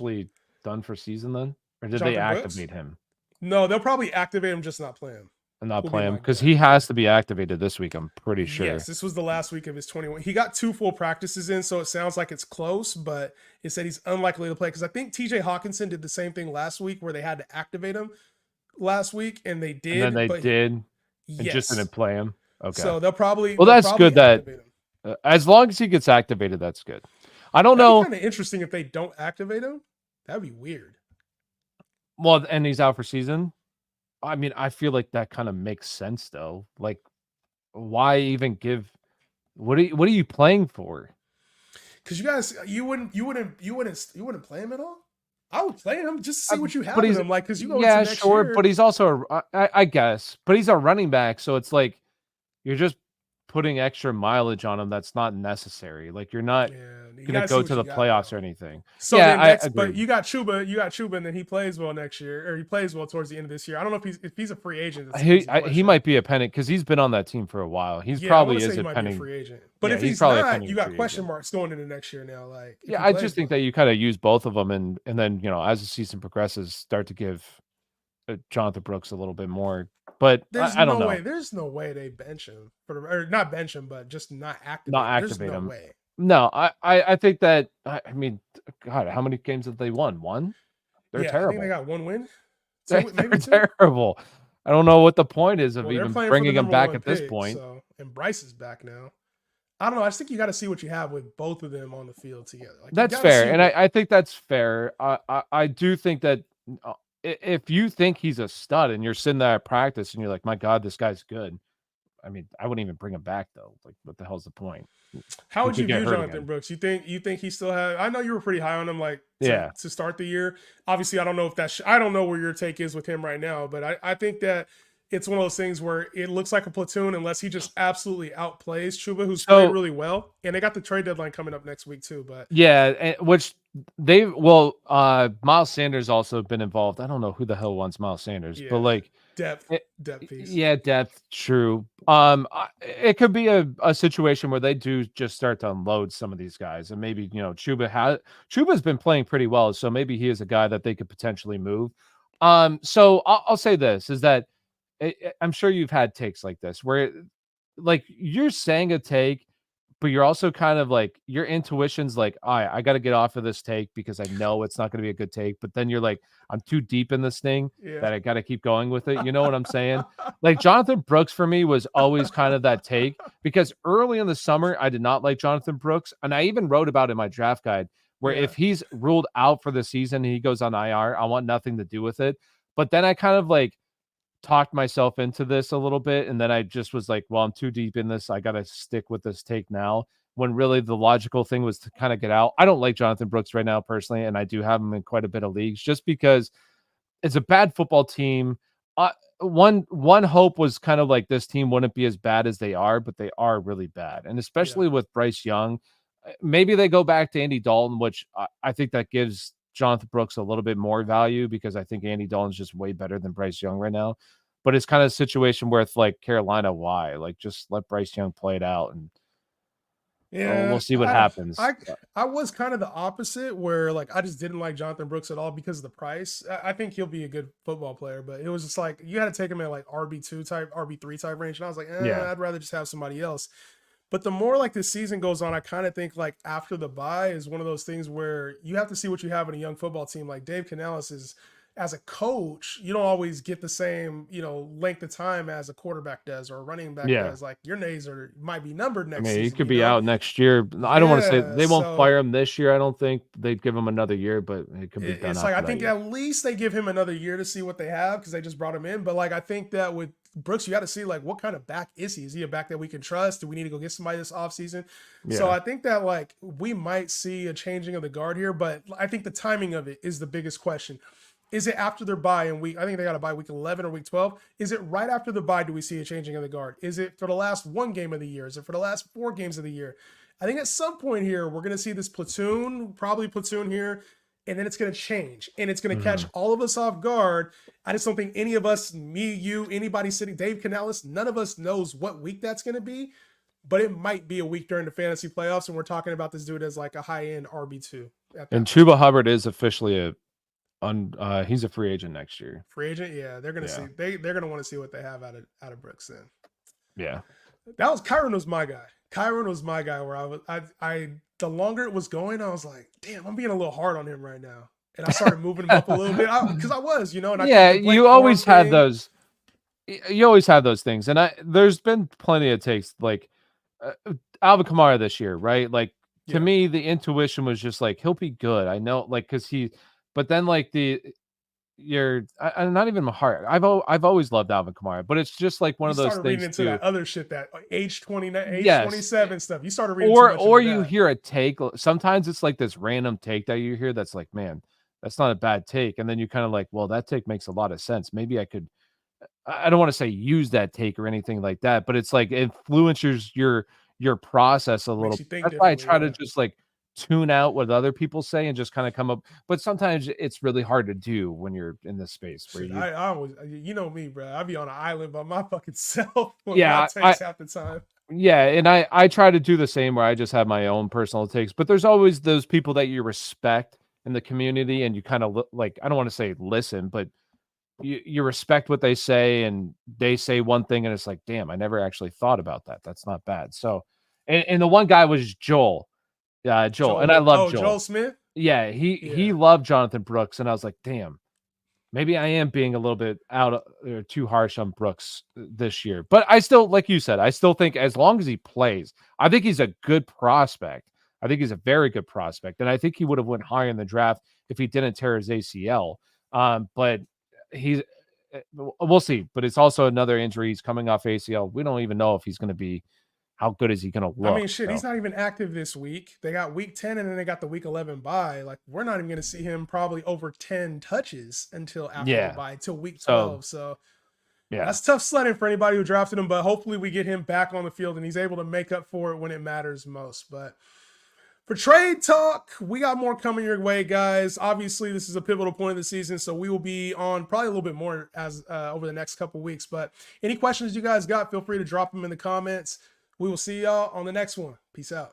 possibly done for season then? Or did they Jonathan Brooks? activate him No, they'll probably activate him, just not play him. and not Will be play him? my Because guess. he Yeah. has to be activated this week, I'm pretty Yes, sure. this was the last week of his 21. He got 2 full practices in, so it sounds like it's close, but it said he's unlikely to play because I think TJ Hawkinson did the same thing last week where they had to activate him last week, and they And then did, they but did and just yes. didn't play him. Okay. So they'll probably Well, they'll that's good probably that activate him. as long as he gets activated, that's good. I don't That'd be know. kind of interesting if they don't activate him. That'd be weird. Well, and he's out for season. I mean, I feel like that kind of makes sense though. Like, why even give? What are you playing for? Because you guys, you wouldn't play him at all. I would play him just to see what you But have in he's him. Like, because you go into yeah, next sure, but year. he's also I guess, but he's a running back, so it's like you're just putting extra mileage on him that's not necessary. Like you're not Yeah, you gonna got to see go what to you the got playoffs though. or anything. So Yeah, then I next, but agree. you got Chuba, and he plays well next year, or he plays well towards the end of this year. I don't know if he's a free agent. That's an easy He question. might be a pending because he's been on that team for a while. He's Yeah, I want probably to say is he a might be a pending. free agent. But Yeah, if he's he's probably a not, you pending got free question agent. marks going into next year now. Like if Yeah, he I just plays think well. that you kind of use both of them, and then as the season progresses, start to give Jonathan Brooks a little bit more. But I don't know. There's no way they bench him or not bench him, but just not Not activate him. There's activate no him. way. No, I think that I mean, God, how many games have they won? One? They're Yeah, I think they terrible. got 1 win, two, maybe They're two. terrible. I don't know what the point is of Well, they're even playing for the bringing him number back one at this pick, point. so and Bryce is back now. I don't know. I just think you got to see what you have with both of them on the field together. Like you That's got to fair, see and what. I think that's fair. I do think that if you think he's a stud and you're sitting there at practice and you're like, my God, this guy's good. I mean, I wouldn't even bring him back though. Like, what the hell's the point? How He would could you get view hurt Jonathan again. Brooks? You think he still had? I know you were pretty high on him, like Yeah. to start the year. Obviously, I don't know if that's. I don't know where your take is with him right now, but I think that it's one of those things where it looks like a platoon unless he just absolutely outplays Chuba, who's played So really well. And they got the trade deadline coming up next week too. But yeah, which Miles Sanders also been involved. I don't know who the hell wants Miles Sanders, but yeah, like depth it, depth piece. yeah, depth, true. It could be a situation where they do just start to unload some of these guys, and maybe Chuba's been playing pretty well, so maybe he is a guy that they could potentially move. So I'll say this is that I'm sure you've had takes like this where like you're saying a take, but you're also kind of like your intuition's like, all right, I got to get off of this take because I know it's not going to be a good take. But then you're like, I'm too deep in this thing Yeah. that I got to keep going with it. You know what I'm saying? Like Jonathan Brooks for me was always kind of that take because early in the summer, I did not like Jonathan Brooks. And I even wrote about it in my draft guide where Yeah. if he's ruled out for the season and he goes on IR, I want nothing to do with it. But then I kind of like talked myself into this a little bit. And then I just was like, well, I'm too deep in this. I got to stick with this take now. When really the logical thing was to kind of get out. I don't like Jonathan Brooks right now personally, and I do have him in quite a bit of leagues just because it's a bad football team. One hope was kind of like this team wouldn't be as bad as they are, but they are really bad. And Yeah. especially with Bryce Young, maybe they go back to Andy Dalton, which I think that gives Jonathan Brooks a little bit more value because I think Andy Dalton's just way better than Bryce Young right now. But it's kind of a situation where it's like Carolina, why? Like just let Bryce Young play it out and we'll Yeah, see what I don't. happens. I was kind of the opposite, where like I just didn't like Jonathan Brooks at all because of the price. I think he'll be a good football player, but it was just like you had to take him at like RB2 type, RB3 type range, and I was like, Yeah. I'd rather just have somebody else. But the more like the season goes on, I kind of think like after the bye is one of those things where you have to see what you have in a young football team. Like Dave Canales is, as a coach, you don't always get the same, length of time as a quarterback does or a running back Yeah. does. Like your days might be numbered I next mean, he season, could be out next year. I don't want to say Yeah. they won't fire So him this year. I don't think they'd give him another year, but it could be done it's like I after that think year. at least they give him another year to see what they have because they just brought him in. But like I think that with Brooks, you got to see like what kind of back is he? Is he a back that we can trust? Do we need to go get somebody this offseason? So Yeah. I think that like we might see a changing of the guard here, but I think the timing of it is the biggest question. Is it after their bye and I think they got a bye week 11 or week 12? Is it right after the bye do we see a changing of the guard? Is it for the last one game of the year? Is it for the last 4 games of the year? I think at some point here we're going to see this probably platoon here, and then it's going to change and it's going to catch Mhm. all of us off guard. I just don't think any of us, me, you, anybody sitting, Dave Canales, none of us knows what week that's going to be. but it might be a week during the fantasy playoffs, and we're talking about this dude as like a high-end RB2 at And that Chuba point. Hubbard is officially he's a free agent next year. Free agent, yeah, they're gonna Yeah. see they're gonna want to see what they have out of Brooks then. Yeah. That was Kyron was my guy. Kyron was my guy where I the longer it was going, I was like, damn, I'm being a little hard on him right now. And I started moving him up a little bit because I was, and I Yeah, think the Blake you Corum always had thing. those. You always had those things, and there's been plenty of takes like Alvin Kamara this year, right? Like to Yeah, me, the intuition was just like he'll be good. I know, like but then like I'm not even my heart. I've always loved Alvin Kamara, but it's just like one you of those started reading things into too. that other shit, that age 29, age Yes, 27 stuff. You started reading too much or into you that. hear a take. Sometimes it's like this random take that you hear that's like, man, that's not a bad take, and then you kind of like, well, that take makes a lot of sense. Maybe I could. I don't want to say use that take or anything like that, but it's like influences your process a little. Makes you think That's why I differently. try to Yeah. just like tune out what other people say and just kind of come up. But sometimes it's really hard to do when you're in this space where Shit, you, I always, you know me, bro. I be on an island by my fucking self with my yeah, takes half the time. yeah, and I try to do the same where I just have my own personal takes. But there's always those people that you respect in the community, and you kind of like I don't want to say listen, but you respect what they say, and they say one thing, and it's like, damn, I never actually thought about that. That's not bad. So, and the one guy was Joel, Joel, Joel and I who? love Oh, Joel. Joel Smith. Yeah, Yeah. he loved Jonathan Brooks, and I was like, damn, maybe I am being a little bit too harsh on Brooks this year. But I still, like you said, I still think as long as he plays, I think he's a good prospect. I think he's a very good prospect, and I think he would have went higher in the draft if he didn't tear his ACL. But he's we'll see. But it's also another injury. He's coming off ACL. We don't even know if he's going to be how good is he going to I mean, look. shit, he's So not even active this week. They got week 10 and then they got the week 11 bye. Like, we're not even going to see him probably over 10 touches until after the yeah, bye, till week so 12. So yeah. that's tough sledding for anybody who drafted him, but hopefully we get him back on the field and he's able to make up for it when it matters most. But for trade talk, we got more coming your way, guys. Obviously, this is a pivotal point of the season, so we will be on probably a little bit more as over the next couple weeks. But any questions you guys got, feel free to drop them in the comments. We will see y'all on the next one. Peace out.